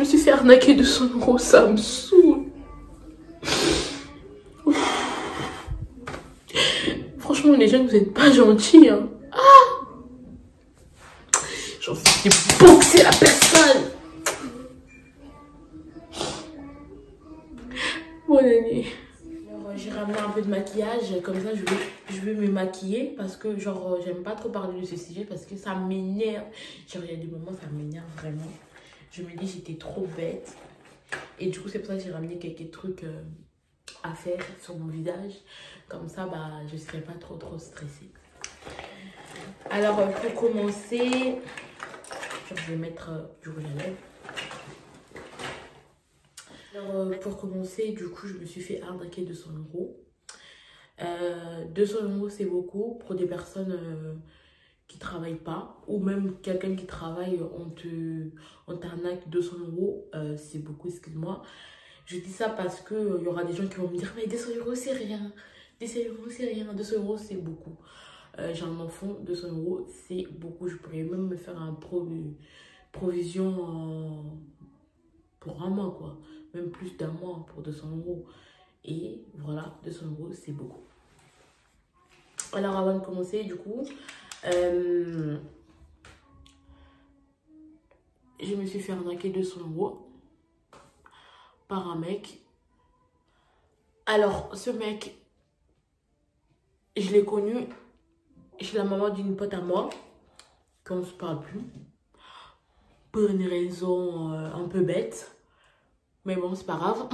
me suis fait arnaquer 200 €, ça me saoule. Franchement, les gens, vous n'êtes pas gentils. Hein. Ah, j'ai envie de boxer la personne. Bonne année. J'ai ramené un peu de maquillage, comme ça je vais me maquiller parce que genre j'aime pas trop parler de ce sujet parce que ça m'énerve. Genre il y a des moments ça m'énerve vraiment. Je me dis j'étais trop bête et du coup c'est pour ça que j'ai ramené quelques trucs à faire sur mon visage. Comme ça bah je serai pas trop stressée. Alors pour commencer, je vais mettre du rouge à lèvres. Alors, pour commencer, du coup, je me suis fait arnaquer 200 €. 200 € c'est beaucoup pour des personnes qui travaillent pas. Ou même quelqu'un qui travaille, on t'arnaque 200 €. C'est beaucoup, excuse-moi. Je dis ça parce qu'il y aura des gens qui vont me dire « Mais 200 € c'est rien. 200 € c'est rien. 200 € c'est beaucoup. » J'ai un enfant, 200 € c'est beaucoup. Je pourrais même me faire un provision pour un mois, quoi. Même plus d'un mois pour 200 €. Et voilà, 200 € c'est beaucoup. Alors avant de commencer, du coup, je me suis fait arnaquer 200 € par un mec. Alors ce mec, je l'ai connu chez la maman d'une pote à moi, qu'on ne se parle plus. Pour une raison un peu bête. Mais bon, c'est pas grave.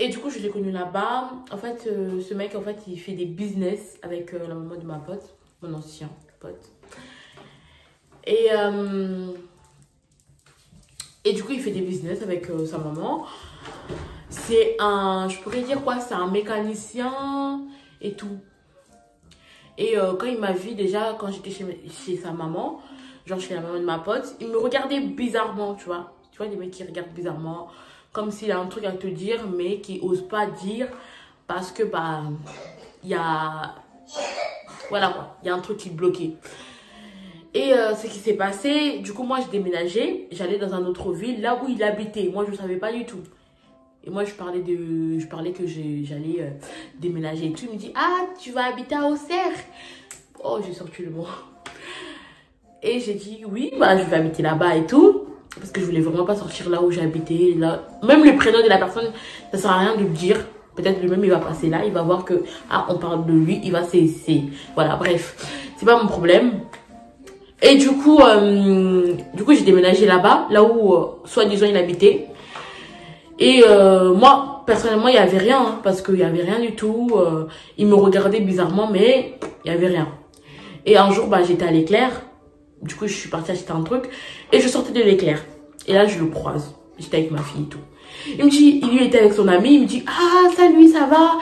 Et du coup, je l'ai connu là-bas. En fait, ce mec, en fait, il fait des business avec la maman de ma pote. Mon ancien pote. Et du coup, il fait des business avec sa maman. C'est un... Je pourrais dire quoi? C'est un mécanicien et tout. Et quand il m'a vu, déjà, quand j'étais chez sa maman, genre chez la maman de ma pote, il me regardait bizarrement, tu vois. Tu vois, les mecs qui regardent bizarrement, comme s'il a un truc à te dire, mais qui n'ose pas dire parce que, bah, il y a... Voilà quoi, il y a un truc qui est bloqué. Et ce qui s'est passé, du coup, moi, je déménageais, j'allais dans une autre ville, là où il habitait. Moi, je ne savais pas du tout. Et moi, je parlais que j'allais déménager et tout. Il me dit, ah, tu vas habiter à Auxerre? Oh, j'ai sorti le mot. Et j'ai dit, oui, bah, je vais habiter là-bas et tout. Parce que je voulais vraiment pas sortir là où j'habitais. Même le prénom de la personne, ça sert à rien de le dire. Peut-être lui-même, il va passer là. Il va voir que, ah, on parle de lui. Il va cesser. Voilà, bref. C'est pas mon problème. Et du coup j'ai déménagé là-bas. Là où, soi-disant, il habitait. Et moi, personnellement, il n'y avait rien. Hein, parce qu'il n'y avait rien du tout. Il me regardait bizarrement, mais il n'y avait rien. Et un jour, bah, j'étais à l'Éclair. Du coup, je suis partie acheter un truc. Et je sortais de l'Éclair. Et là, je le croise. J'étais avec ma fille et tout. Il me dit, il lui était avec son ami. Il me dit, ah, salut, ça va?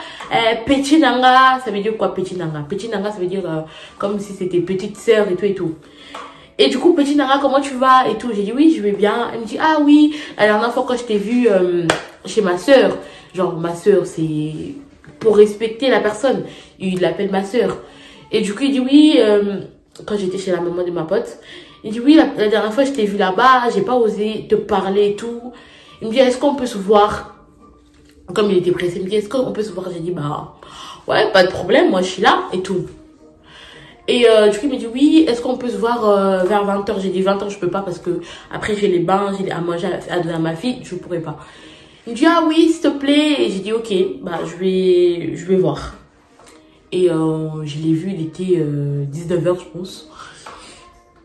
Petit Nanga. Ça veut dire quoi, Petit Nanga? Petit Nanga, ça veut dire comme si c'était petite sœur et tout et tout. Et du coup, Petit Nanga, comment tu vas? Et tout. J'ai dit, oui, je vais bien. Il me dit, ah oui, la dernière fois quand je t'ai vu chez ma sœur. Genre, ma sœur, c'est pour respecter la personne. Il l'appelle ma sœur. Et du coup, il dit, oui, quand j'étais chez la maman de ma pote, il dit, oui, la dernière fois, je t'ai vu là-bas, j'ai pas osé te parler et tout. Il me dit, est-ce qu'on peut se voir? Comme il était pressé, il me dit, est-ce qu'on peut se voir? J'ai dit, bah, ouais, pas de problème, moi, je suis là et tout. Et du coup, il me dit, oui, est-ce qu'on peut se voir vers 20 h? J'ai dit, 20 h, je peux pas parce que après, j'ai les bains, j'ai à manger à donner à ma fille, je pourrais pas. Il me dit, ah oui, s'il te plaît. Et j'ai dit, ok, bah, je vais voir. Et je l'ai vu, il était 19 h, je pense.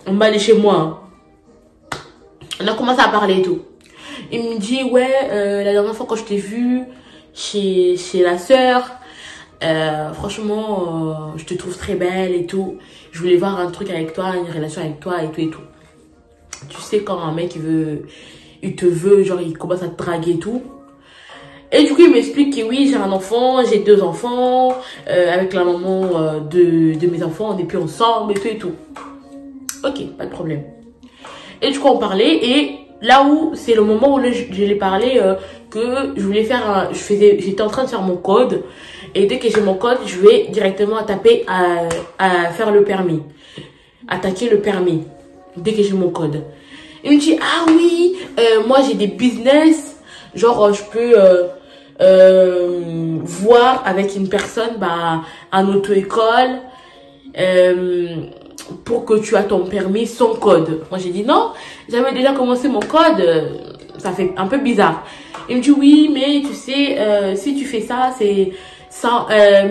On va aller chez moi. Hein. On a commencé à parler et tout. Il me dit, ouais, la dernière fois quand je t'ai vu chez la sœur, franchement, je te trouve très belle et tout. Je voulais voir un truc avec toi, une relation avec toi et tout et tout. Tu sais, quand un mec, il te veut, genre, il commence à te draguer et tout. Et du coup, il m'explique que oui, j'ai un enfant, j'ai 2 enfants, avec la maman de mes enfants, on n'est plus ensemble et tout et tout. Ok, pas de problème. Et du coup, on parlait et là où c'est le moment où je l'ai parlé que je voulais faire j'étais en train de faire mon code et dès que j'ai mon code, je vais directement taper à faire le permis, attaquer le permis dès que j'ai mon code. Il me dit, ah oui, moi j'ai des business, genre je peux voir avec une personne, bah, en auto-école, pour que tu aies ton permis sans code. Moi j'ai dit non, j'avais déjà commencé mon code, ça fait un peu bizarre. Il me dit oui, mais tu sais, si tu fais ça, c'est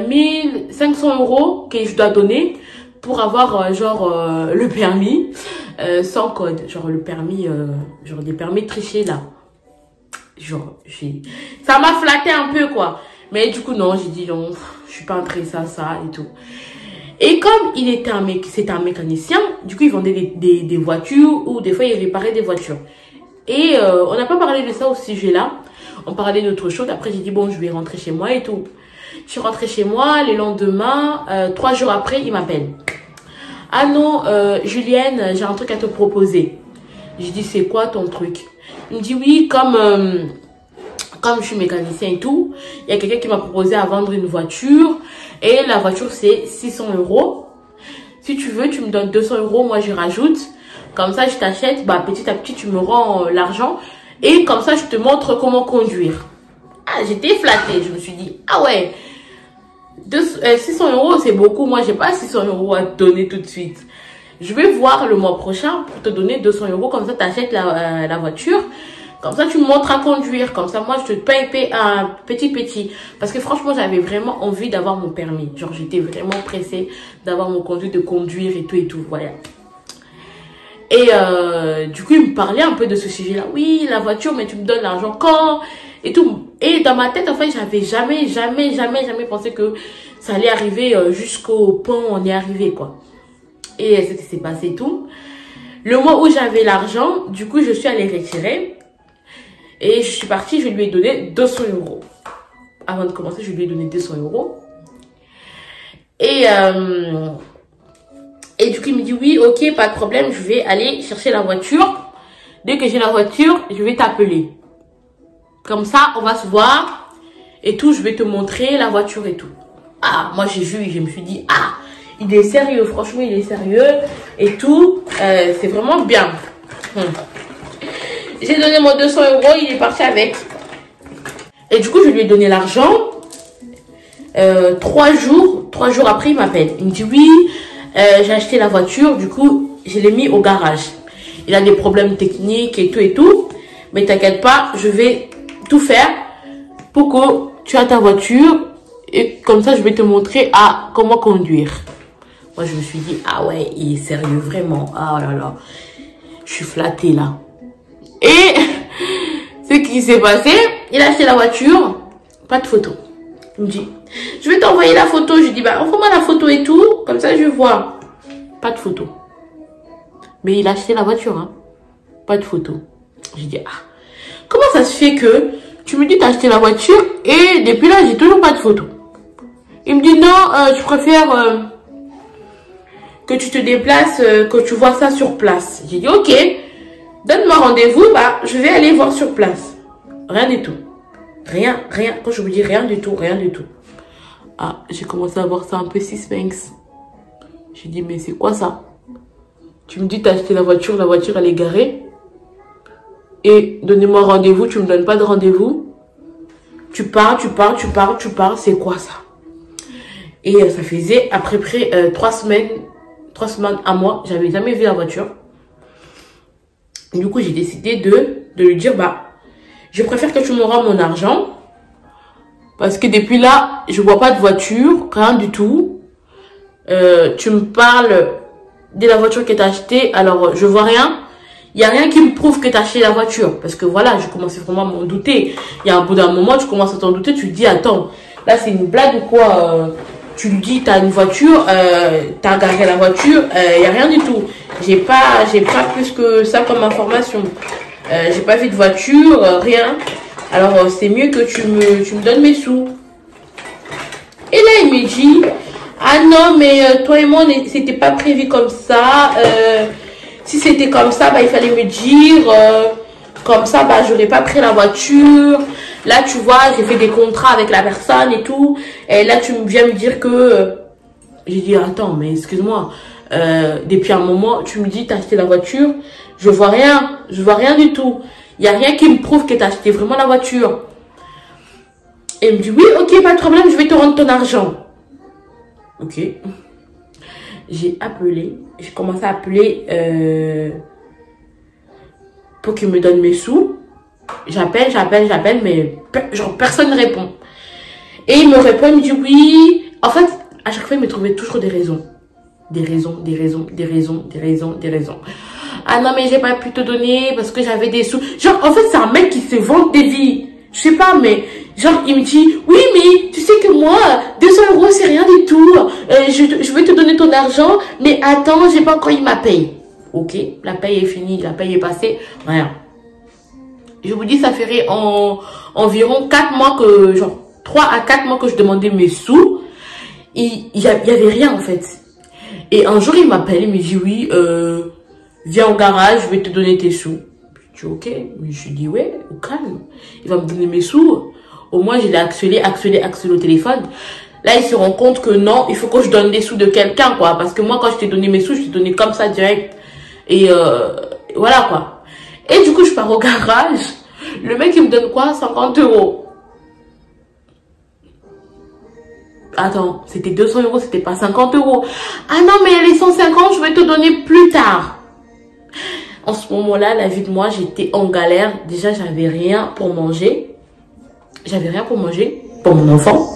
1500 € que je dois donner pour avoir le permis sans code, genre le permis, genre des permis trichés là. Genre, ça m'a flatté un peu quoi. Mais du coup non, j'ai dit non, je suis pas intéressée à ça et tout. Et comme c'était un mécanicien, du coup il vendait des voitures ou des fois il réparait des voitures. Et on n'a pas parlé de ça au sujet là. On parlait d'autre chose. Après j'ai dit bon, je vais rentrer chez moi et tout. Je suis rentrée chez moi. Le lendemain, 3 jours après, il m'appelle. Ah non, Julienne, j'ai un truc à te proposer. J'ai dit c'est quoi ton truc? Il me dit oui, comme je suis mécanicien et tout, il y a quelqu'un qui m'a proposé à vendre une voiture. Et la voiture c'est 600 €. Si tu veux, tu me donnes 200 €, moi je rajoute. Comme ça, je t'achète, bah, petit à petit, tu me rends l'argent. Et comme ça, je te montre comment conduire. Ah, j'étais flattée. Je me suis dit, ah ouais, 600 €, c'est beaucoup. Moi, j'ai pas 600 € à te donner tout de suite. Je vais voir le mois prochain pour te donner 200 €. Comme ça, tu achètes la voiture. Comme ça, tu me montres à conduire. Comme ça, moi, je te paye un petit. Parce que franchement, j'avais vraiment envie d'avoir mon permis. Genre, j'étais vraiment pressée d'avoir mon conduit, de conduire et tout, voilà. Et du coup, il me parlait un peu de ce sujet-là. Oui, la voiture, mais tu me donnes l'argent quand? Et tout. Et dans ma tête, en fait, j'avais jamais pensé que ça allait arriver jusqu'au point où on est arrivé, quoi. Et c'est ce qui s'est passé et tout. Le mois où j'avais l'argent, du coup, je suis allée retirer. Et je suis partie, je lui ai donné 200 €. Avant de commencer, je lui ai donné 200 €. Et du coup, il me dit, oui, ok, pas de problème, je vais aller chercher la voiture. Dès que j'ai la voiture, je vais t'appeler. Comme ça, on va se voir et tout, je vais te montrer la voiture et tout. Ah, moi, j'ai vu, je me suis dit, ah, il est sérieux, franchement, il est sérieux et tout. C'est vraiment bien. J'ai donné mon 200 €, il est parti avec. Et du coup, je lui ai donné l'argent. 3 jours après, il m'appelle. Il me dit, oui, j'ai acheté la voiture, du coup, je l'ai mis au garage. Il a des problèmes techniques et tout. Mais t'inquiète pas, je vais tout faire pour que tu aies ta voiture. Et comme ça, je vais te montrer comment conduire. Moi, je me suis dit, ah ouais, il est sérieux, vraiment. Ah là là, je suis flattée là. Et ce qui s'est passé, il a acheté la voiture, pas de photo. Il me dit, je vais t'envoyer la photo. Je dis, bah, envoie-moi la photo et tout. Comme ça, je vois. Pas de photo. Mais il a acheté la voiture, hein. Pas de photo. J'ai dit, ah, comment ça se fait que tu me dis que tu as acheté la voiture et depuis là, j'ai toujours pas de photo. Il me dit, non, je préfère que tu te déplaces, que tu vois ça sur place. J'ai dit, ok, donne-moi rendez-vous, bah, je vais aller voir sur place. Rien du tout. Rien. Quand je vous dis rien du tout. Ah, j'ai commencé à voir ça un peu suspense. J'ai dit, mais c'est quoi ça? Tu me dis, t'as acheté la voiture elle est garée. Et donnez-moi rendez-vous, tu me donnes pas de rendez-vous. Tu pars, c'est quoi ça? Et ça faisait à peu près 3 semaines, un mois, j'avais jamais vu la voiture. Et du coup, j'ai décidé de lui dire, bah, je préfère que tu me rends mon argent. Parce que depuis là, je vois pas de voiture, rien du tout. Tu me parles de la voiture que tu as achetée, alors je vois rien. Il n'y a rien qui me prouve que tu as acheté la voiture. Parce que voilà, je commençais vraiment à m'en douter. Il y a un bout d'un moment, tu commences à t'en douter, tu te dis, attends, là c'est une blague ou quoi? Tu lui dis, tu as une voiture, tu as garé la voiture, il n'y a rien du tout. J'ai pas plus que ça comme information. J'ai pas vu de voiture, rien. Alors c'est mieux que tu me donnes mes sous. Et là il me dit, ah non mais toi et moi c'était pas prévu comme ça. Si c'était comme ça, bah il fallait me dire. Comme ça, bah j'aurais pas pris la voiture. Là tu vois, j'ai fait des contrats avec la personne et tout. Et là tu viens me dire que... J'ai dit, attends mais excuse-moi. Depuis un moment, tu me dis t'as acheté la voiture. Je vois rien. Je vois rien du tout. Il n'y a rien qui me prouve que tu as acheté vraiment la voiture. Et il me dit, oui, ok, pas de problème, je vais te rendre ton argent. Ok. J'ai appelé. J'ai commencé à appeler pour qu'il me donne mes sous. J'appelle, mais genre personne ne répond. Et il me répond, il me dit oui. En fait, à chaque fois, il me trouvait toujours des raisons. Des raisons. Ah non, mais j'ai pas pu te donner parce que j'avais des sous. Genre, en fait, c'est un mec qui se vante des vies. Je sais pas, mais genre, il me dit, oui, mais tu sais que moi, 200 €, c'est rien du tout. Je vais te donner ton argent, mais attends, j'ai pas encore eu ma paye. Ok, la paye est finie, la paye est passée, rien. Je vous dis, ça ferait environ 4 mois que, genre, 3 à 4 mois que je demandais mes sous. Il y avait rien, en fait. Et un jour, il m'appelle, il me dit, oui, viens au garage, je vais te donner tes sous. Je dis, ok. Mais je lui dis, ouais, au calme. Il va me donner mes sous. Au moins, je l'ai actionné au téléphone. Là, il se rend compte que non, il faut que je donne des sous de quelqu'un, quoi. Parce que moi, quand je t'ai donné mes sous, je t'ai donné comme ça, direct. Et voilà, quoi. Et du coup, je pars au garage. Le mec, il me donne quoi? 50 €. Attends, c'était 200 €, c'était pas 50 €. Ah non, mais les 150, je vais te donner plus tard. En ce moment-là, la vie de moi, j'étais en galère. Déjà, j'avais rien pour manger. J'avais rien pour manger pour mon enfant.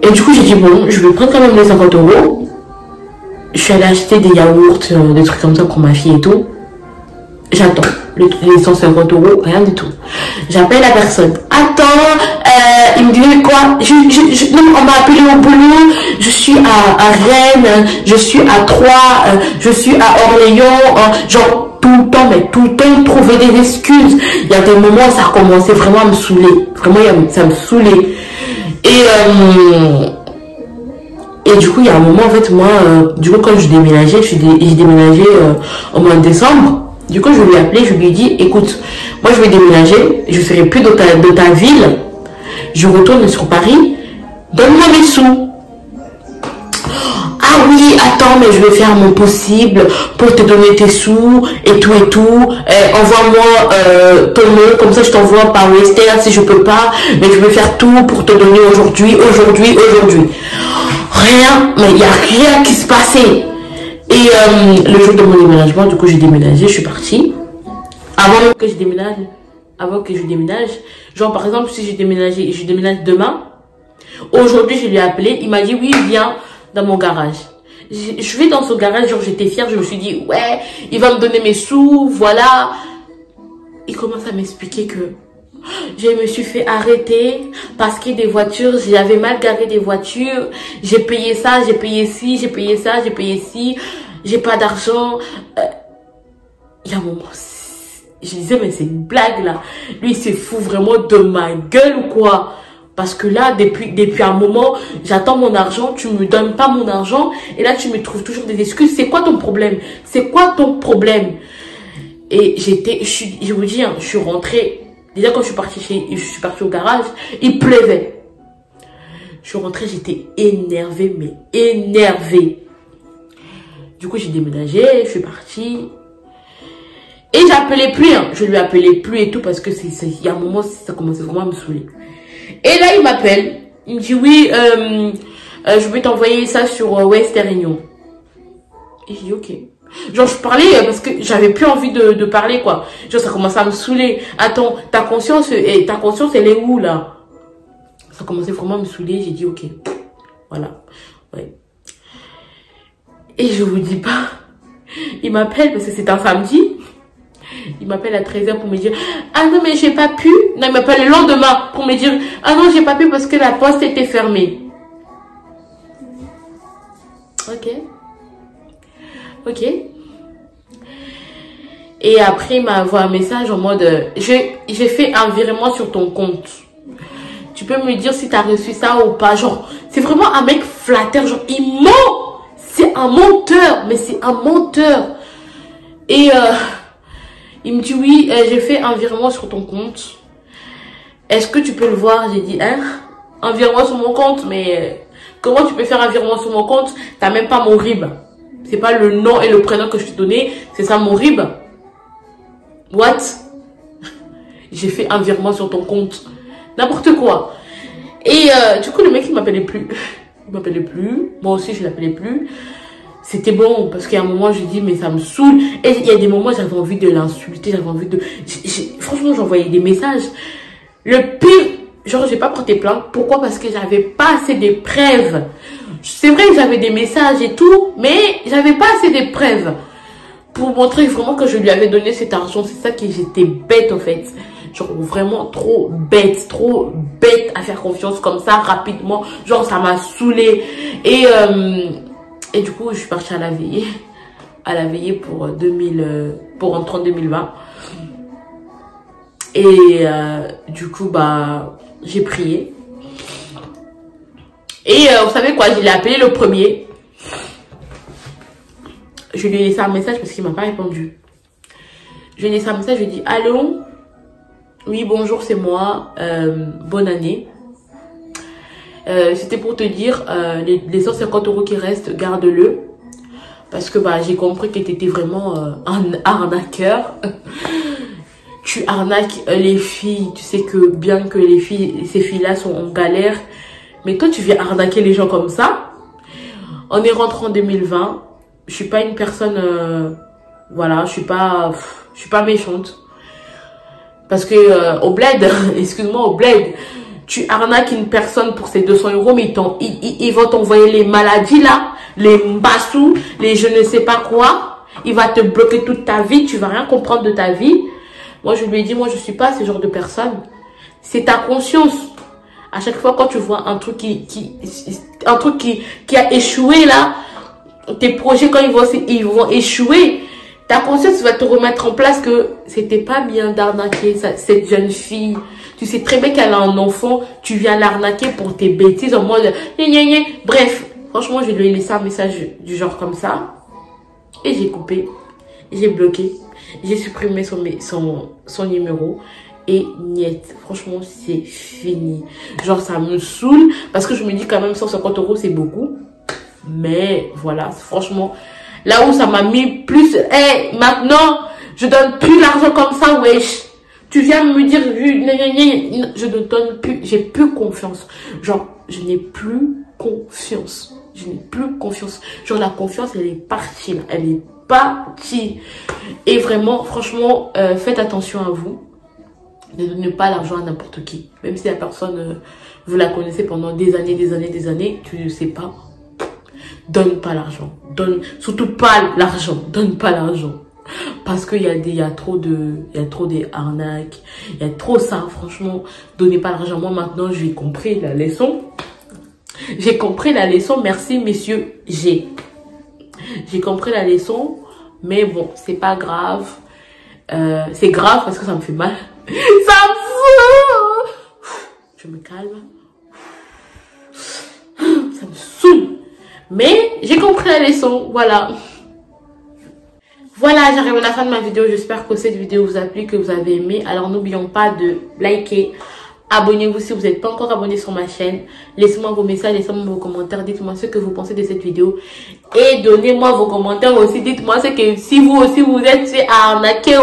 Et du coup, j'ai dit, bon, je vais prendre quand même les 50 €. Je suis allée acheter des yaourts, des trucs comme ça pour ma fille et tout. J'attends. Les 150 €, rien du tout. J'appelle la personne. Attends, il me dit quoi? Non, on m'a appelé au boulot. Je suis à Rennes, je suis à Troyes, je suis à Orléans. Genre, tout le temps, il trouvait des excuses. Il y a des moments où ça a commencé vraiment à me saouler. Vraiment, ça me saoulait. Et du coup, il y a un moment, en fait, moi, du coup, quand je déménageais, j'ai déménagé au mois de décembre. Du coup, je lui ai appelé, je lui ai dit, écoute, moi, je vais déménager, je ne serai plus de ta ville, je retourne sur Paris, donne-moi mes sous. Ah oui, attends, mais je vais faire mon possible pour te donner tes sous et tout. Envoie-moi ton nom, comme ça je t'envoie par Western si je peux pas, mais je vais faire tout pour te donner aujourd'hui. Rien, mais il n'y a rien qui se passait. Et le jour de mon déménagement, du coup, j'ai déménagé, je suis partie. Avant que je déménage, genre par exemple, si je déménage demain, aujourd'hui, je lui ai appelé, il m'a dit, oui, viens dans mon garage. Je vais dans son garage, genre j'étais fière, je me suis dit, ouais, il va me donner mes sous, voilà. Il commence à m'expliquer que je me suis fait arrêter parce que des voitures, j'avais mal garé des voitures, j'ai payé ça, j'ai payé ci, j'ai payé ça, j'ai payé ci, j'ai pas d'argent. Il y a un moment, je disais, mais c'est une blague là. Lui, il se fout vraiment de ma gueule ou quoi? Parce que là, depuis un moment, j'attends mon argent, tu me donnes pas mon argent, et là, tu me trouves toujours des excuses. C'est quoi ton problème? C'est quoi ton problème? Et je vous dis, hein, je suis rentrée. Déjà, quand je suis partie au garage, il pleuvait. Je suis rentrée, j'étais énervée, mais énervée. Du coup, j'ai déménagé, je suis partie. Et j'appelais plus, hein. Je lui appelais plus et tout parce que il y a un moment, ça commençait vraiment à me saouler. Et là, il m'appelle. Il me dit, oui, je vais t'envoyer ça sur Western Union. Et j'ai dit, ok. Genre, je parlais parce que j'avais plus envie de parler, quoi. Genre, ça commençait à me saouler. Attends, ta conscience, elle est où, là? Ça commençait vraiment à me saouler. J'ai dit, ok. Voilà. Ouais. Et je vous dis pas. Il m'appelle parce que c'est un samedi. Il m'appelle à 13 h pour me dire, ah non, mais j'ai pas pu. Non, il m'appelle le lendemain pour me dire, ah non, j'ai pas pu parce que la poste était fermée. Ok. Ok. Et après, il m'a envoyé un message en mode, j'ai fait un virement sur ton compte. Tu peux me dire si tu as reçu ça ou pas. Genre, c'est vraiment un mec flatteur. Genre, il ment. C'est un menteur. Mais c'est un menteur. Et il me dit, oui, j'ai fait un virement sur ton compte. Est-ce que tu peux le voir? J'ai dit, hein? Un virement sur mon compte? Mais comment tu peux faire un virement sur mon compte? T'as même pas mon RIB. C'est pas le nom et le prénom que je t'ai donné. C'est ça mon RIB. What? J'ai fait un virement sur ton compte. N'importe quoi. Et du coup, le mec, il m'appelait plus. Il m'appelait plus. Moi aussi, je l'appelais plus. C'était bon, parce qu'à un moment, je dis, mais ça me saoule. Et il y a des moments, j'avais envie de l'insulter, j'avais envie de... Franchement, j'envoyais des messages. Le pire, genre, j'ai pas porté plainte. Pourquoi? Parce que j'avais pas assez de preuves. C'est vrai que j'avais des messages et tout, mais j'avais pas assez de preuves pour montrer vraiment que je lui avais donné cet argent. C'est ça que j'étais bête, en fait. Genre, vraiment trop bête à faire confiance comme ça, rapidement. Genre, ça m'a saoulée. Et du coup, je suis partie à la veillée pour rentrer en 2020. Et du coup, bah, j'ai prié. Et vous savez quoi, je l'ai appelé le premier. Je lui ai laissé un message parce qu'il m'a pas répondu. Je lui ai laissé un message, je lui ai dit, allô? Oui, bonjour, c'est moi. Bonne année. C'était pour te dire, les 150 € qui restent, garde-le. Parce que bah, j'ai compris que tu étais vraiment un arnaqueur. Tu arnaques les filles. Tu sais que bien que ces filles-là sont en galère. Mais toi, tu viens arnaquer les gens comme ça. On est rentré en 2020. Je suis pas une personne... voilà, je suis pas méchante. Parce que au bled, excuse-moi, au bled, tu arnaques une personne pour ces 200 €, mais ils vont t'envoyer les maladies là, les mbassous, les je ne sais pas quoi. Il va te bloquer toute ta vie, tu vas rien comprendre de ta vie. Moi, je lui ai dit, moi, je suis pas ce genre de personne. C'est ta conscience. À chaque fois, quand tu vois un truc qui a échoué là, tes projets, quand ils vont échouer, ta conscience va te remettre en place que c'était pas bien d'arnaquer cette jeune fille. Tu sais très bien qu'elle a un enfant, tu viens l'arnaquer pour tes bêtises en mode bref, franchement, je lui ai laissé un message du genre comme ça. Et j'ai coupé, j'ai bloqué, j'ai supprimé son numéro. Et niet, franchement, c'est fini. Genre, ça me saoule parce que je me dis quand même 150 € c'est beaucoup. Mais voilà, franchement, là où ça m'a mis plus, maintenant, je donne plus l'argent comme ça, wesh. Tu viens me dire, je ne donne plus, j'ai plus confiance. Genre, je n'ai plus confiance. Je n'ai plus confiance. Genre, la confiance, elle est partie, là. Elle est partie. Et vraiment, franchement, faites attention à vous. Ne donnez pas l'argent à n'importe qui. Même si la personne, vous la connaissez pendant des années, tu ne sais pas. Donne pas l'argent. Surtout pas l'argent. Donne pas l'argent. Parce qu'il y a trop des arnaques. Il y a trop ça. Franchement, donnez pas l'argent. Moi, maintenant, j'ai compris la leçon. J'ai compris la leçon. Merci, messieurs. J'ai compris la leçon. Mais bon, c'est pas grave. C'est grave parce que ça me fait mal. Ça me fout. Je me calme. Ça me saoule. Mais j'ai compris la leçon. Voilà. Voilà, j'arrive à la fin de ma vidéo. J'espère que cette vidéo vous a plu, que vous avez aimé. Alors n'oublions pas de liker. Abonnez-vous si vous n'êtes pas encore abonné sur ma chaîne. Laissez-moi vos messages, laissez-moi vos commentaires. Dites-moi ce que vous pensez de cette vidéo. Et donnez-moi vos commentaires aussi. Dites-moi ce que si vous aussi vous êtes fait arnaquer.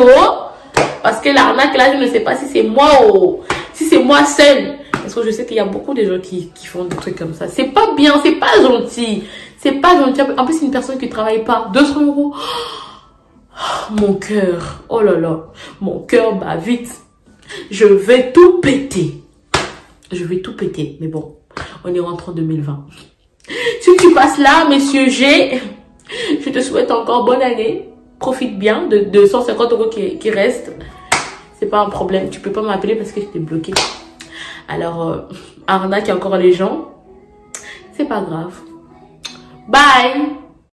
Parce que l'arnaque là, je ne sais pas si c'est moi ou si c'est moi seule. Parce que je sais qu'il y a beaucoup de gens qui font des trucs comme ça. C'est pas bien, c'est pas gentil. C'est pas gentil. En plus, c'est une personne qui ne travaille pas. 200 €. Oh, mon cœur. Oh là là. Mon cœur bat vite. Je vais tout péter. Je vais tout péter. Mais bon, on est rentré en 2020. Si tu passes là, monsieur G, je te souhaite encore bonne année. Profite bien de 150 € qui restent. C'est pas un problème. Tu peux pas m'appeler parce que j'étais bloquée. Alors, arnaque encore les gens. C'est pas grave. Bye.